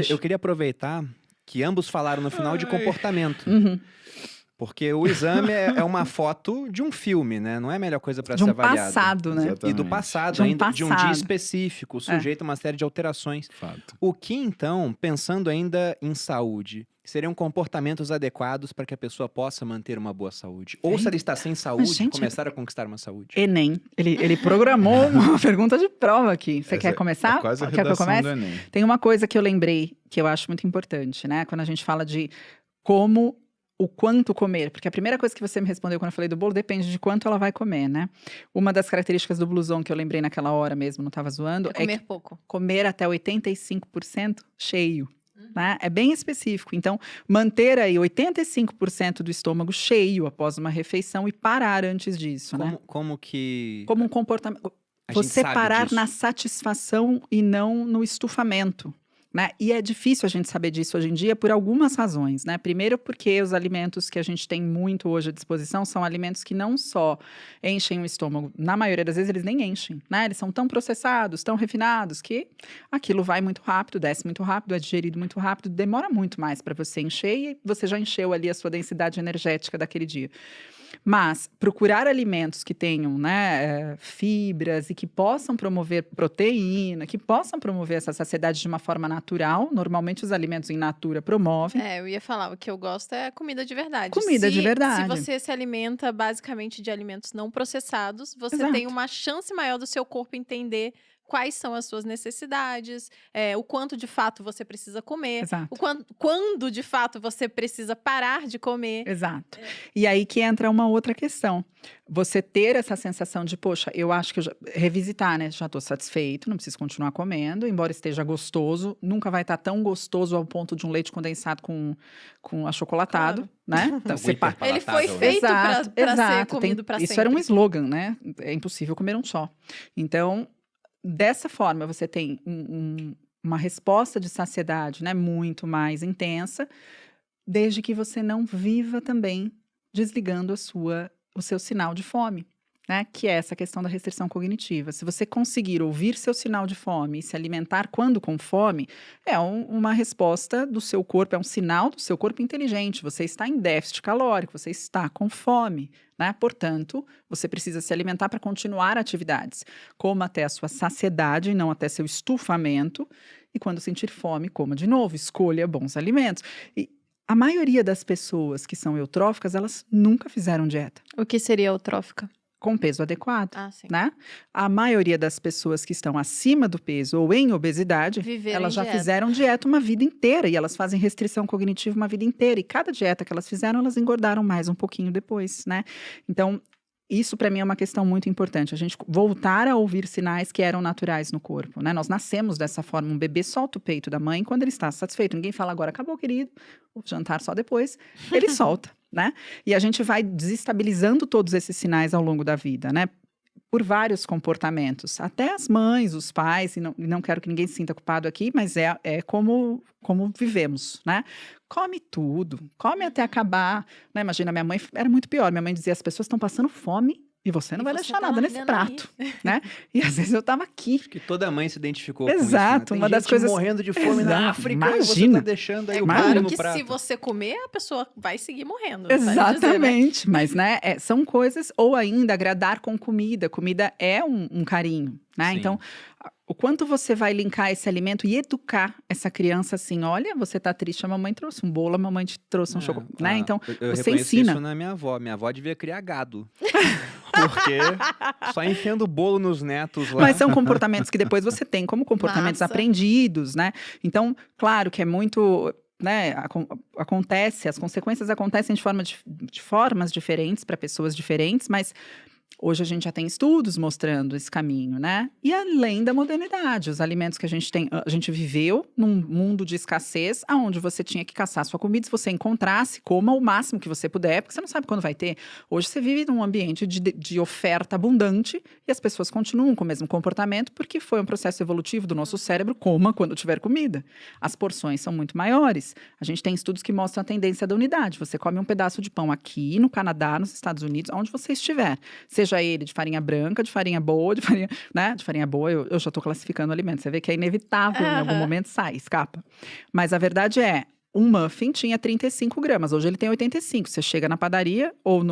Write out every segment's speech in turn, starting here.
Eu queria aproveitar que ambos falaram no final de comportamento. Uhum. Porque o exame é uma foto de um filme, né? Não é a melhor coisa para ser avaliada. Passado, né? E do passado, De um ainda de um dia passado. específico, sujeito a uma série de alterações. Fato. O que, então, pensando ainda em saúde, seriam comportamentos adequados para que a pessoa possa manter uma boa saúde? Ou se ela está sem saúde, gente, começar a conquistar uma saúde? Enem. Ele programou uma pergunta de prova aqui. Você quer começar? É quase a Quer que eu redação comece? do Enem. Tem uma coisa que eu lembrei, que eu acho muito importante, né? Quando a gente fala de como, o quanto comer. Porque a primeira coisa que você me respondeu quando eu falei do bolo depende de quanto ela vai comer, né? Uma das características do blusão que eu lembrei naquela hora mesmo, não estava zoando, Comer que pouco. comer até 85% cheio. Né? É bem específico. Então, manter aí 85% do estômago cheio após uma refeição e parar antes disso, né? Como que... Como um comportamento. a gente Você sabe parar disso? na satisfação e não no estufamento. Né? E é difícil a gente saber disso hoje em dia por algumas razões, né? Primeiro porque os alimentos que a gente tem muito hoje à disposição são alimentos que não só enchem o estômago, na maioria das vezes eles nem enchem, né? Eles são tão processados, tão refinados, que aquilo vai muito rápido, desce muito rápido, é digerido muito rápido, demora muito mais para você encher e você já encheu ali a sua densidade energética daquele dia. Mas procurar alimentos que tenham, né, fibras e que possam promover proteína, que possam promover essa saciedade de uma forma natural. Normalmente os alimentos em natura promovem. Eu ia falar, o que eu gosto é comida de verdade. Comida de verdade. Se você se alimenta basicamente de alimentos não processados, você Exato. tem uma chance maior do seu corpo entender quais são as suas necessidades, o quanto de fato você precisa comer, Exato. quando de fato você precisa parar de comer. Exato. E aí que entra uma outra questão. Você ter essa sensação de, poxa, eu acho que revisitar, né? Já estou satisfeito, não preciso continuar comendo, embora esteja gostoso, nunca vai estar tão gostoso ao ponto de um leite condensado com achocolatado, né? Então, Ele foi feito para ser comido para sempre. Isso era um slogan, né? É impossível comer um só. Então, dessa forma, você tem uma resposta de saciedade, né, muito mais intensa, desde que você não viva também desligando o seu sinal de fome, né, que é essa questão da restrição cognitiva. Se você conseguir ouvir seu sinal de fome e se alimentar quando com fome, é uma resposta do seu corpo, é um sinal do seu corpo inteligente. Você está em déficit calórico, você está com fome, né? Portanto, você precisa se alimentar para continuar atividades. Coma até a sua saciedade, não até seu estufamento. E quando sentir fome, coma de novo. Escolha bons alimentos. E a maioria das pessoas que são eutróficas, elas nunca fizeram dieta. O que seria eutrófica? Com peso adequado, Sim. né? A maioria das pessoas que estão acima do peso ou em obesidade, elas já fizeram dieta uma vida inteira e elas fazem restrição cognitiva uma vida inteira. E cada dieta que elas fizeram, elas engordaram mais um pouquinho depois, né? Então, isso para mim é uma questão muito importante. A gente voltar a ouvir sinais que eram naturais no corpo, né? Nós nascemos dessa forma. Um bebê solta o peito da mãe quando ele está satisfeito. Ninguém fala agora, acabou, querido, o jantar só depois. Ele solta, né? E a gente vai desestabilizando todos esses sinais ao longo da vida, né? Por vários comportamentos. Até as mães, os pais, e não quero que ninguém se sinta culpado aqui, mas é como vivemos, né? Come tudo, come até acabar. Né? Imagina, minha mãe era muito pior. Minha mãe dizia, as pessoas estão passando fome e você não vai deixar nada nesse prato, né? E às vezes eu tava aqui. Acho que toda mãe se identificou com Exato, isso, né? uma das coisas morrendo de fome na África, imagina. E você tá deixando aí o bolo Claro no que prato. se você comer, a pessoa vai seguir morrendo. Exatamente, dizer, né? mas né, são coisas, ou ainda agradar com comida. Comida é um carinho, né? Sim. Então, o quanto você vai linkar esse alimento e educar essa criança assim, olha, você tá triste, a mamãe trouxe um bolo, a mamãe te trouxe um chocolate, né? Então, eu você reconheço ensina. isso na minha avó. Minha avó devia criar gado. Porque só enfiando bolo nos netos lá. Mas são comportamentos que depois você tem como comportamentos aprendidos, né? Então, claro que é muito... Né, acontece, as consequências acontecem de formas diferentes para pessoas diferentes, mas hoje a gente já tem estudos mostrando esse caminho, né? E além da modernidade, os alimentos que a gente viveu num mundo de escassez, onde você tinha que caçar sua comida, se você encontrasse, coma o máximo que você puder, porque você não sabe quando vai ter. Hoje você vive num ambiente de oferta abundante e as pessoas continuam com o mesmo comportamento, porque foi um processo evolutivo do nosso cérebro, coma quando tiver comida. As porções são muito maiores. A gente tem estudos que mostram a tendência da unidade. Você come um pedaço de pão aqui, no Canadá, nos Estados Unidos, onde você estiver. Seja ele de farinha branca, de farinha boa, de farinha, né? De farinha boa, eu já tô classificando o alimento. Você vê que é inevitável, em algum momento sai, escapa. Mas a verdade é, um muffin tinha 35 gramas, hoje ele tem 85. Você chega na padaria ou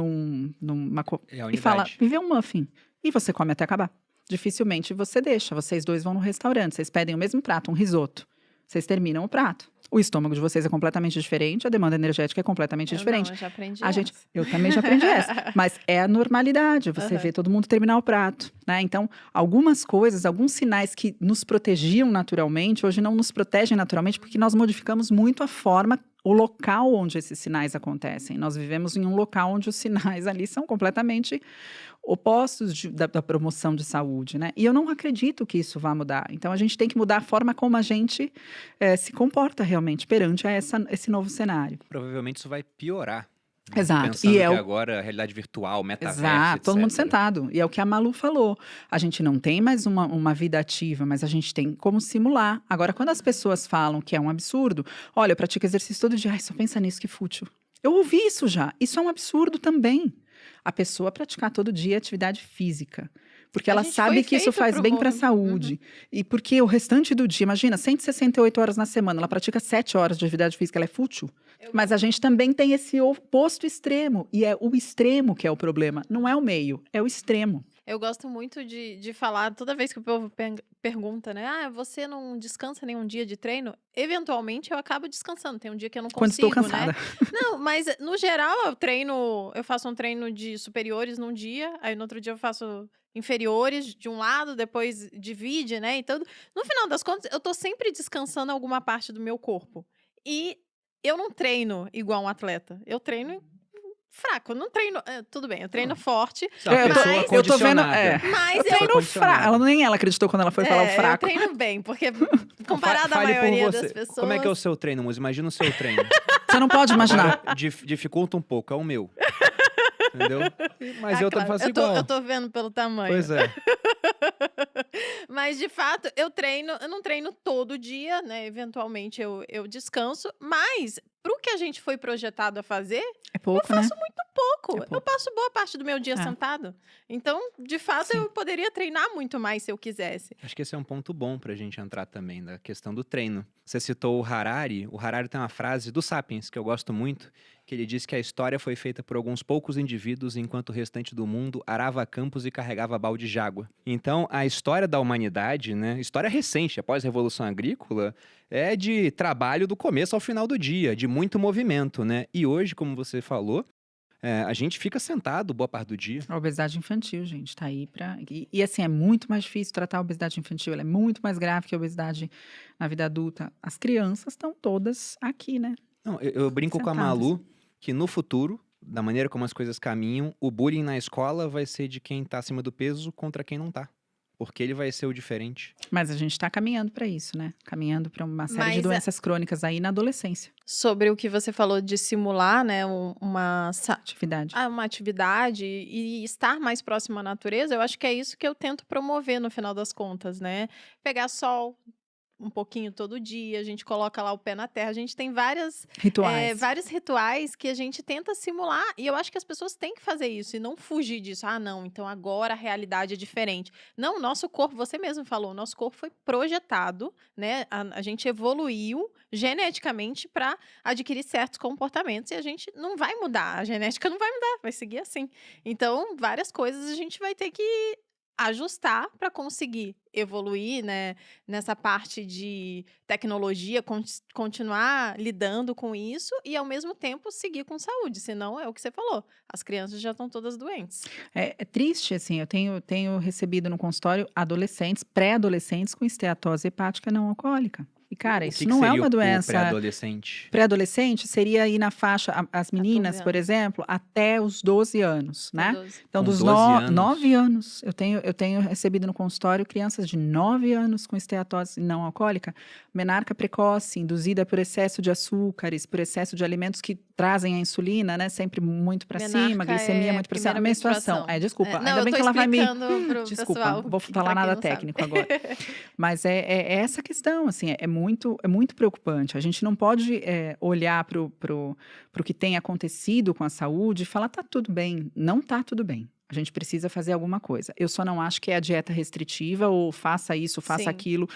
e fala, me vê um muffin. E você come até acabar. Dificilmente você deixa, vocês dois vão no restaurante, vocês pedem o mesmo prato, um risoto. Vocês terminam o prato. O estômago de vocês é completamente diferente, a demanda energética é completamente diferente. Eu já aprendi eu também já aprendi essa. Mas é a normalidade, você vê todo mundo terminar o prato, né? Então, algumas coisas, alguns sinais que nos protegiam naturalmente, hoje não nos protegem naturalmente, porque nós modificamos muito a forma, o local onde esses sinais acontecem. Nós vivemos em um local onde os sinais ali são completamente opostos da promoção de saúde, né? E eu não acredito que isso vá mudar. Então, a gente tem que mudar a forma como a gente se comporta realmente perante esse novo cenário. Provavelmente isso vai piorar. Exato. Pensando que agora a realidade virtual, metaverso, Exato, todo mundo etc. sentado. E é o que a Malu falou. A gente não tem mais uma vida ativa, mas a gente tem como simular. Agora, quando as pessoas falam que é um absurdo, olha, eu pratico exercício todo dia, ai, só pensa nisso, que fútil. Eu ouvi isso já. Isso é um absurdo também. A pessoa praticar todo dia atividade física. Porque ela sabe que isso faz bem para a saúde. E porque o restante do dia, imagina, 168 horas na semana, ela pratica 7 horas de atividade física, ela é fútil. Mas a gente também tem esse oposto extremo. E é o extremo que é o problema. Não é o meio, é o extremo. Eu gosto muito de falar, toda vez que o povo pergunta, né? Ah, você não descansa nenhum dia de treino? Eventualmente, eu acabo descansando. Tem um dia que eu não consigo, quando estou cansada. né? Não, mas no geral, eu faço um treino de superiores num dia, aí no outro dia eu faço inferiores de um lado, depois divide, né? Então, no final das contas, eu tô sempre descansando alguma parte do meu corpo. E eu não treino igual um atleta. Eu treino fraco, eu não treino. Tudo bem, eu treino forte. Eu tô vendo. Mas eu treino fraco. Nem ela acreditou quando ela foi falar o fraco. Eu treino bem, porque comparado à maioria das pessoas. Como é que é o seu treino, Muzi? Imagina o seu treino. Você não pode imaginar. Dificulta um pouco, é o meu. Entendeu? Mas eu claro, faço igual. Eu tô vendo pelo tamanho. Pois é. Mas, de fato, eu não treino todo dia, né? Eventualmente eu descanso, mas pro que a gente foi projetado a fazer, é pouco, eu faço muito pouco. É pouco. Eu passo boa parte do meu dia sentado. Então, de fato, eu poderia treinar muito mais se eu quisesse. Acho que esse é um ponto bom pra gente entrar também, da questão do treino. Você citou o Harari. O Harari tem uma frase do Sapiens, que eu gosto muito, que ele diz que a história foi feita por alguns poucos indivíduos, enquanto o restante do mundo arava campos e carregava balde de água. Então, a história da humanidade, né, história recente, após a Revolução Agrícola, é de trabalho do começo ao final do dia, de muito movimento, né? E hoje, como você falou, a gente fica sentado boa parte do dia. A obesidade infantil, gente, tá aí pra... E assim, é muito mais difícil tratar a obesidade infantil, ela é muito mais grave que a obesidade na vida adulta. As crianças estão todas aqui, né? Não, eu brinco Sentadas. com a Malu que no futuro, da maneira como as coisas caminham, o bullying na escola vai ser de quem tá acima do peso contra quem não tá. Porque ele vai ser o diferente. Mas a gente está caminhando para isso, né? Caminhando para uma série de doenças crônicas aí na adolescência. Sobre o que você falou de simular, né, uma atividade e estar mais próximo à natureza, eu acho que é isso que eu tento promover no final das contas, né? Pegar sol um pouquinho todo dia, a gente coloca lá o pé na terra, a gente tem vários rituais que a gente tenta simular, e eu acho que as pessoas têm que fazer isso e não fugir disso. Ah, não, então agora a realidade é diferente. Não, o nosso corpo, você mesmo falou, o nosso corpo foi projetado, né? A gente evoluiu geneticamente para adquirir certos comportamentos e a gente não vai mudar, a genética não vai mudar, vai seguir assim. Então, várias coisas a gente vai ter que ajustar para conseguir evoluir, né, nessa parte de tecnologia, continuar lidando com isso e, ao mesmo tempo, seguir com saúde. Senão, é o que você falou, as crianças já estão todas doentes. É triste, assim, eu tenho recebido no consultório adolescentes, pré-adolescentes com esteatose hepática não alcoólica. E, cara, isso não é uma doença... pré-adolescente? Pré-adolescente seria aí na faixa, as meninas, por exemplo, até os 12 anos, né? 12. Então, Com dos 9 anos, eu tenho recebido no consultório crianças de 9 anos com esteatose não alcoólica, menarca precoce, induzida por excesso de açúcares, por excesso de alimentos que trazem a insulina, né? Sempre muito para cima, glicemia muito para cima. Menstruação. Desculpa, ainda bem que ela vai me... Desculpa, não vou falar nada técnico agora. Mas é essa questão, assim, é muito preocupante. A gente não pode olhar para o que tem acontecido com a saúde e falar, tá tudo bem. Não tá tudo bem. A gente precisa fazer alguma coisa. Eu só não acho que é a dieta restritiva ou faça isso, faça aquilo,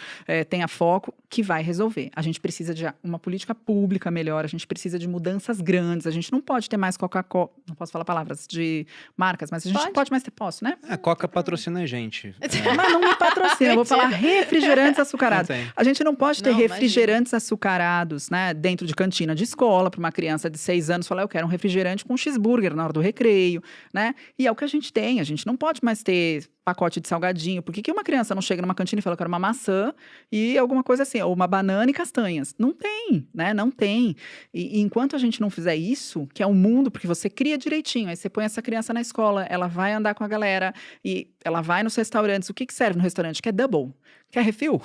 tenha foco, que vai resolver. A gente precisa de uma política pública melhor, a gente precisa de mudanças grandes, a gente não pode ter mais Coca-Cola, não posso falar palavras de marcas, mas a gente não pode mais ter, posso, né? A Coca patrocina a gente. Mas não me patrocina, eu vou falar refrigerantes açucarados. A gente não pode ter refrigerantes açucarados, né, dentro de cantina de escola, para uma criança de 6 anos falar, eu quero um refrigerante com cheeseburger na hora do recreio, né? E é o que a gente tem, a gente não pode mais ter pacote de salgadinho. Por que uma criança não chega numa cantina e fala, eu quero uma maçã e alguma coisa assim, ou uma banana e castanhas? Não tem, né? Não tem. E enquanto a gente não fizer isso, que é o mundo, porque você cria direitinho, aí você põe essa criança na escola, ela vai andar com a galera e ela vai nos restaurantes. O que serve no restaurante? Quer double? Quer refil?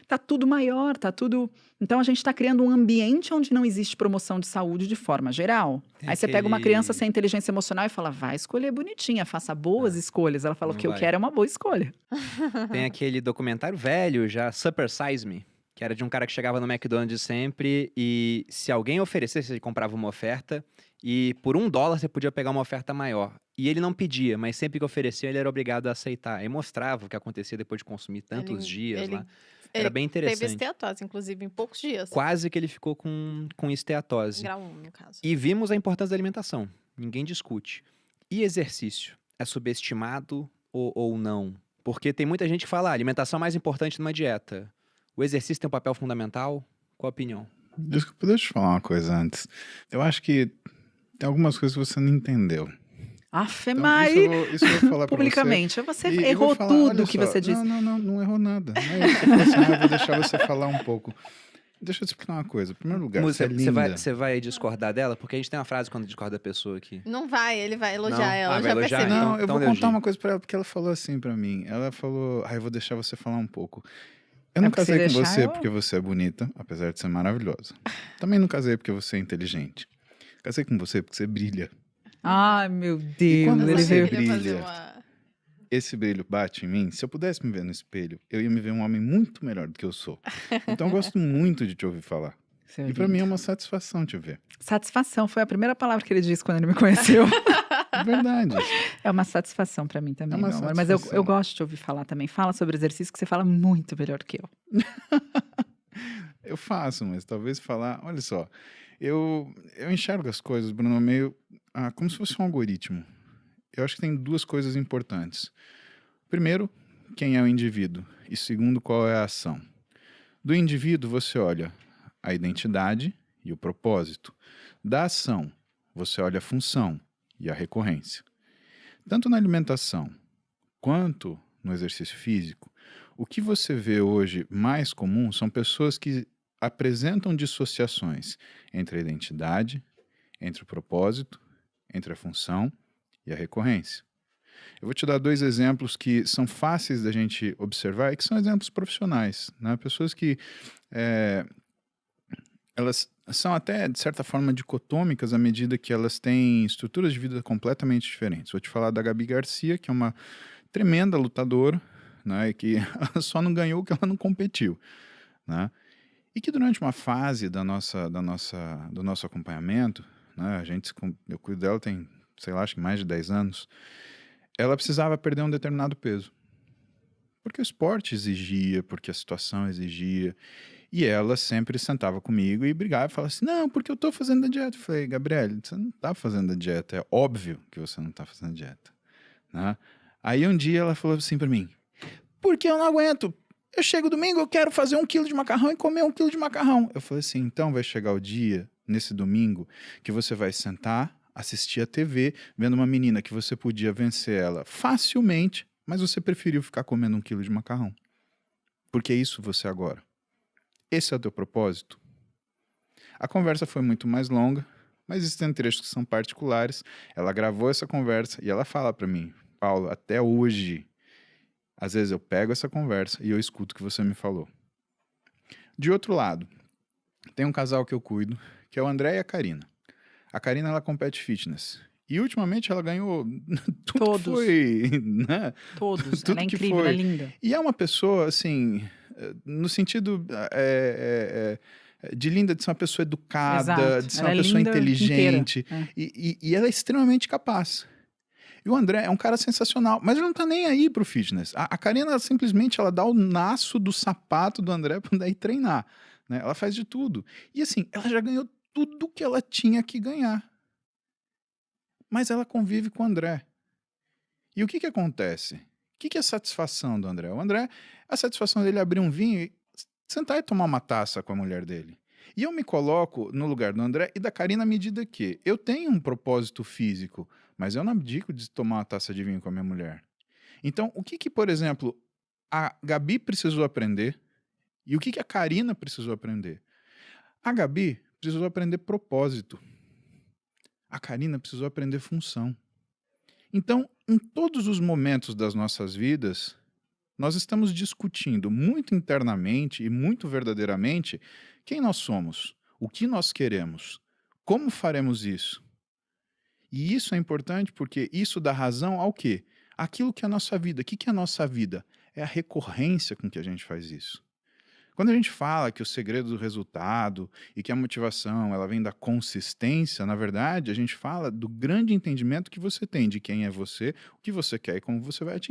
Tá tudo maior, tá tudo... Então, a gente está criando um ambiente onde não existe promoção de saúde de forma geral. Aí você pega uma criança sem inteligência emocional e fala, vai escolher bonitinha, faça boas escolhas. Ela fala, o que eu quero é uma boa escolha. Tem aquele documentário velho já, Super Size Me, que era de um cara que chegava no McDonald's sempre e se alguém oferecesse, ele comprava uma oferta e por $1 você podia pegar uma oferta maior. E ele não pedia, mas sempre que oferecia ele era obrigado a aceitar. E mostrava o que acontecia depois de consumir tantos dias lá. Era bem interessante. Teve esteatose, inclusive, em poucos dias. Quase que ele ficou com esteatose. Grau 1, no caso. E vimos a importância da alimentação. Ninguém discute. E exercício? É subestimado ou não? Porque tem muita gente que fala, a alimentação é mais importante numa dieta. O exercício tem um papel fundamental? Qual a opinião? Desculpa, deixa eu te falar uma coisa antes. Eu acho que tem algumas coisas que você não entendeu. Então, isso eu vou falar publicamente. Você errou tudo que você disse. Não errou nada. Você falou assim, eu vou deixar você falar um pouco. Deixa eu te explicar uma coisa. Em primeiro lugar, você vai discordar dela? Porque a gente tem uma frase quando discorda da pessoa aqui. Não vai, ele vai elogiar ela, vai elogiar? percebi. Não, eu vou contar uma coisa pra ela, porque ela falou assim pra mim. Ela falou, eu vou deixar você falar um pouco. Eu não casei com você porque você é bonita, apesar de ser maravilhosa. Também não casei porque você é inteligente. Casei com você porque você brilha. Ai, meu Deus. E quando você brilha, esse brilho bate em mim. Se eu pudesse me ver no espelho, eu ia me ver um homem muito melhor do que eu sou. Então eu gosto muito de te ouvir falar. E pra mim é uma satisfação te ver. Satisfação foi a primeira palavra que ele disse quando ele me conheceu. É verdade. É uma satisfação pra mim também, meu amor. Mas eu gosto de te ouvir falar também. Fala sobre exercício que você fala muito melhor do que eu. Eu faço, mas talvez falar... Olha só, eu enxergo as coisas, Bruno, meio como se fosse um algoritmo. Eu acho que tem duas coisas importantes. Primeiro, quem é o indivíduo. E segundo, qual é a ação. Do indivíduo, você olha a identidade e o propósito. Da ação, você olha a função e a recorrência. Tanto na alimentação quanto no exercício físico, o que você vê hoje mais comum são pessoas que apresentam dissociações entre a identidade, entre o propósito, entre a função e a recorrência. Eu vou te dar 2 exemplos que são fáceis da gente observar e que são exemplos profissionais, né? Pessoas que elas são até, de certa forma, dicotômicas à medida que elas têm estruturas de vida completamente diferentes. Vou te falar da Gabi Garcia, que é uma tremenda lutadora, né? E que ela só não ganhou porque ela não competiu, né? E que durante uma fase do nosso acompanhamento, né? Eu cuido dela tem, sei lá, acho que mais de 10 anos, ela precisava perder um determinado peso. Porque o esporte exigia, porque a situação exigia. E ela sempre sentava comigo e brigava e falava assim, não, porque eu tô fazendo a dieta. Eu falei, Gabriele, você não tá fazendo a dieta, é óbvio que você não tá fazendo a dieta. Né? Aí um dia ela falou assim pra mim, porque eu não aguento. Eu chego domingo, eu quero fazer 1 quilo de macarrão e comer 1 quilo de macarrão. Eu falei assim, então vai chegar o dia, nesse domingo, que você vai sentar, assistir a TV, vendo uma menina que você podia vencer ela facilmente, mas você preferiu ficar comendo 1 quilo de macarrão. Porque é isso você agora. Esse é o teu propósito? A conversa foi muito mais longa, mas existem trechos que são particulares. Ela gravou essa conversa e ela fala para mim, Paulo, até hoje, às vezes eu pego essa conversa e eu escuto o que você me falou. De outro lado, tem um casal que eu cuido, que é o André e a Karina. A Karina, ela compete fitness. E ultimamente ela ganhou tudo. Todos. Que foi, né? Todos. Tudo ela é que incrível, foi. ela é linda. E é uma pessoa, assim, no sentido de linda, de ser uma pessoa educada, Exato. de ser Ela uma é pessoa linda inteligente. inteira. E ela é extremamente capaz. E o André é um cara sensacional, mas ele não tá nem aí pro fitness. A Karina, ela simplesmente, ela dá o naço do sapato do André pra daí treinar, né? Ela faz de tudo. E assim, ela já ganhou tudo que ela tinha que ganhar. Mas ela convive com o André. E o que acontece? O que é a satisfação do André? O André, a satisfação dele é abrir um vinho e sentar e tomar uma taça com a mulher dele. E eu me coloco no lugar do André e da Karina à medida que eu tenho um propósito físico, mas eu não abdico de tomar uma taça de vinho com a minha mulher. Então, o que por exemplo, a Gabi precisou aprender e o que a Karina precisou aprender? A Gabi precisou aprender propósito. A Karina precisou aprender função. Então, em todos os momentos das nossas vidas, nós estamos discutindo muito internamente e muito verdadeiramente quem nós somos, o que nós queremos, como faremos isso. E isso é importante porque isso dá razão ao quê? Aquilo que é a nossa vida. O que é a nossa vida? É a recorrência com que a gente faz isso. Quando a gente fala que o segredo do resultado e que a motivação ela vem da consistência, na verdade, a gente fala do grande entendimento que você tem de quem é você, o que você quer e como você vai atingir.